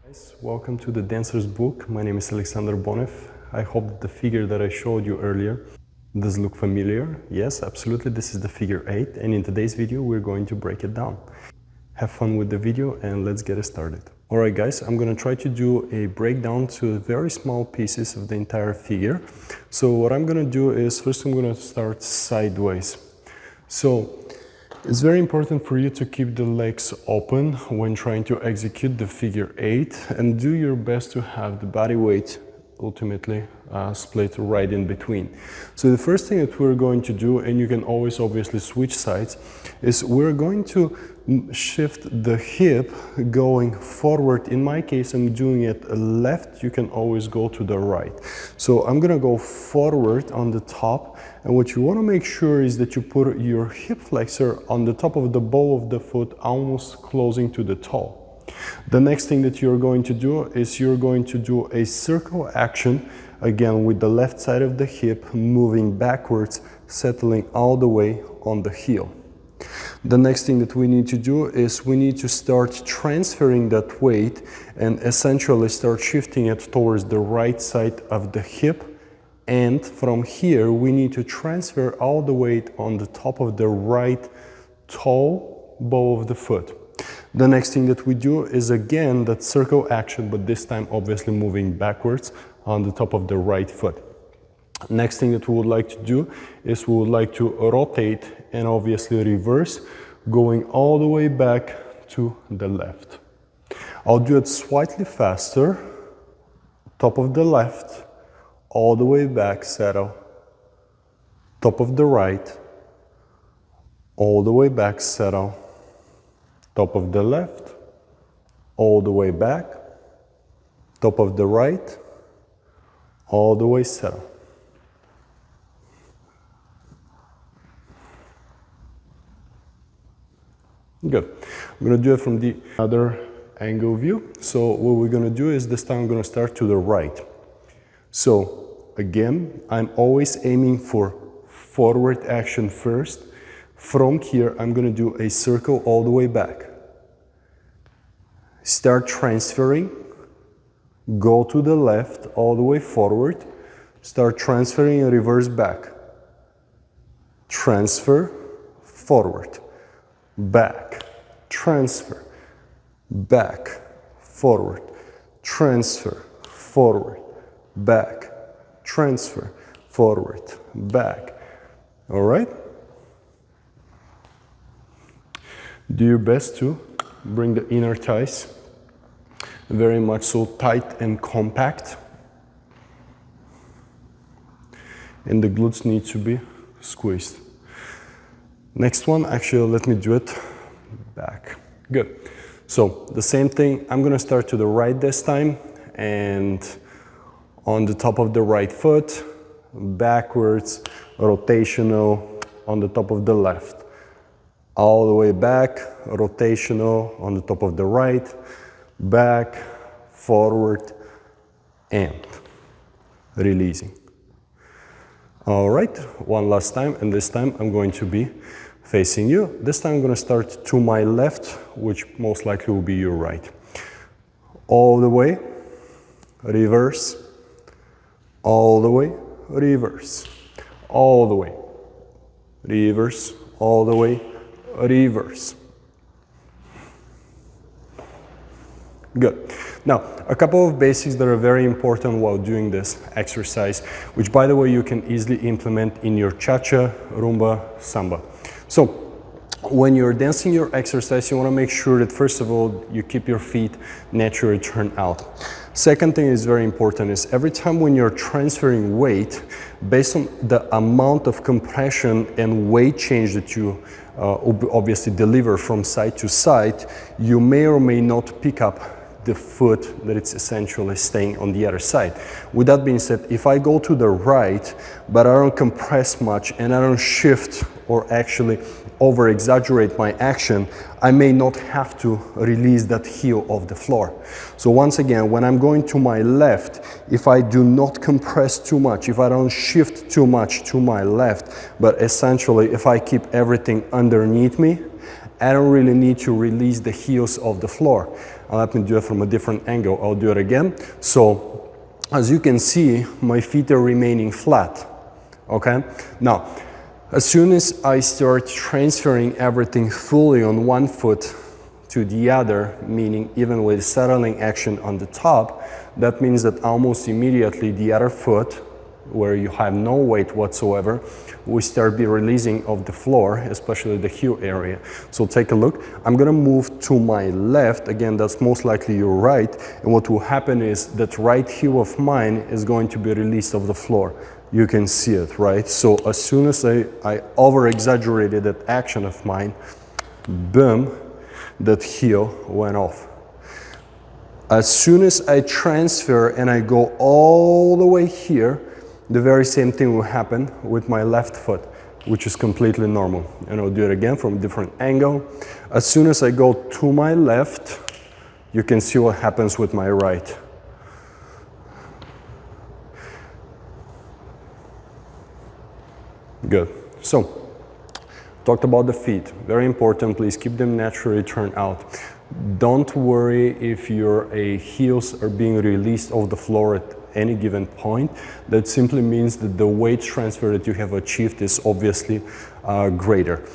Guys, welcome to the Dancer's Book. My name is Aleksandar Bonev. I hope the figure that I showed you earlier does look familiar. Yes, absolutely, this is the figure 8, and in today's video we're going to break it down. Have fun with the video and let's get it started. Alright guys, I'm going to try to do a breakdown to very small pieces of the entire figure. So what I'm going to do is first I'm going to start sideways. So it's very important for you to keep the legs open when trying to execute the figure 8 and do your best to have the body weight ultimately split right in between. So the first thing that we're going to do, and you can always obviously switch sides, is we're going to shift the hip going forward. In my case, I'm doing it left. You can always go to the right. So I'm gonna go forward on the top, and what you want to make sure is that you put your hip flexor on the top of the ball of the foot, almost closing to the toe. The next thing that you're going to do is you're going to do a circle action, again with the left side of the hip moving backwards, settling all the way on the heel. The next thing that we need to do is we need to start transferring that weight and essentially start shifting it towards the right side of the hip, and from here we need to transfer all the weight on the top of the right toe ball of the foot. The next thing that we do is again that circle action, but this time obviously moving backwards on the top of the right foot. Next thing that we would like to do is we would like to rotate and obviously reverse, going all the way back to the left. I'll do it slightly faster. Top of the left, all the way back, settle. Top of the right, all the way back, settle. Top of the left, all the way back. Top of the right, all the way settle. Good. I'm going to do it from the other angle view. So what we're going to do is this time I'm going to start to the right. So again, I'm always aiming for forward action first. From here, I'm going to do a circle all the way back. Start transferring. Go to the left all the way forward. Start transferring and reverse back. Transfer, forward. Back, transfer, back, forward, transfer, forward, back, transfer, forward, back. All right? Do your best to bring the inner thighs very much so tight and compact. And the glutes need to be squeezed. Next one, actually, let me do it back. Good. So the same thing, I'm gonna start to the right this time, and on the top of the right foot, backwards, rotational on the top of the left. All the way back, rotational on the top of the right, back, forward, and releasing. All right, one last time, and this time I'm going to be facing you. This time I'm going to start to my left, which most likely will be your right. All the way, reverse, all the way, reverse, all the way, reverse, all the way, reverse. Good. Now, a couple of basics that are very important while doing this exercise, which by the way you can easily implement in your cha-cha, rumba, samba. So, when you're dancing your exercise, you want to make sure that first of all, you keep your feet naturally turned out. Second thing is very important is every time when you're transferring weight, based on the amount of compression and weight change that you obviously deliver from side to side, you may or may not pick up the foot that it's essentially staying on the other side. With that being said, if I go to the right, but I don't compress much and I don't shift or actually over exaggerate my action, I may not have to release that heel off the floor. So once again, when I'm going to my left, if I do not compress too much, if I don't shift too much to my left, but essentially if I keep everything underneath me, I don't really need to release the heels off the floor. And let me do it from a different angle. I'll do it again. So as you can see, my feet are remaining flat. Okay? Now, as soon as I start transferring everything fully on one foot to the other, meaning even with settling action on the top, that means that almost immediately the other foot, where you have no weight whatsoever, will start be releasing of the floor, especially the heel area. So take a look. I'm gonna move to my left. Again, that's most likely your right. And what will happen is that right heel of mine is going to be released of the floor. You can see it, right? So as soon as I over-exaggerated that action of mine, boom, that heel went off. As soon as I transfer and I go all the way here, the very same thing will happen with my left foot, which is completely normal. And I'll do it again from a different angle. As soon as I go to my left, you can see what happens with my right. Good. So, talked about the feet. Very important, please keep them naturally turned out. Don't worry if your heels are being released off the floor at any given point. That simply means that the weight transfer that you have achieved is obviously greater.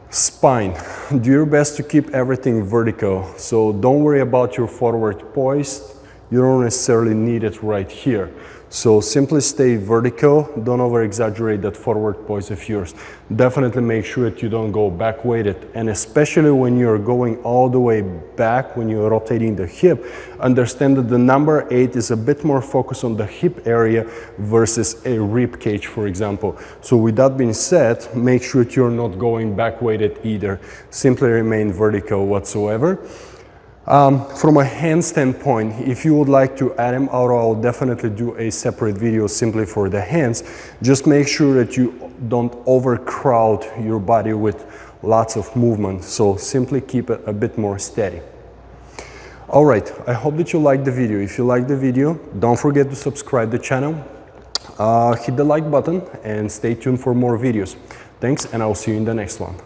Spine. Do your best to keep everything vertical. So don't worry about your forward poise. You don't necessarily need it right here. So simply stay vertical, don't over-exaggerate that forward poise of yours. Definitely make sure that you don't go back weighted, and especially when you're going all the way back, when you're rotating the hip, understand that the number 8 is a bit more focused on the hip area versus a rib cage, for example. So with that being said, make sure that you're not going back weighted either. Simply remain vertical whatsoever. From a hand standpoint, if you would like to add them out, I'll definitely do a separate video simply for the hands. Just make sure that you don't overcrowd your body with lots of movement. So simply keep it a bit more steady. All right, I hope that you liked the video. If you liked the video, don't forget to subscribe to the channel. Hit the like button and stay tuned for more videos. Thanks, and I'll see you in the next one.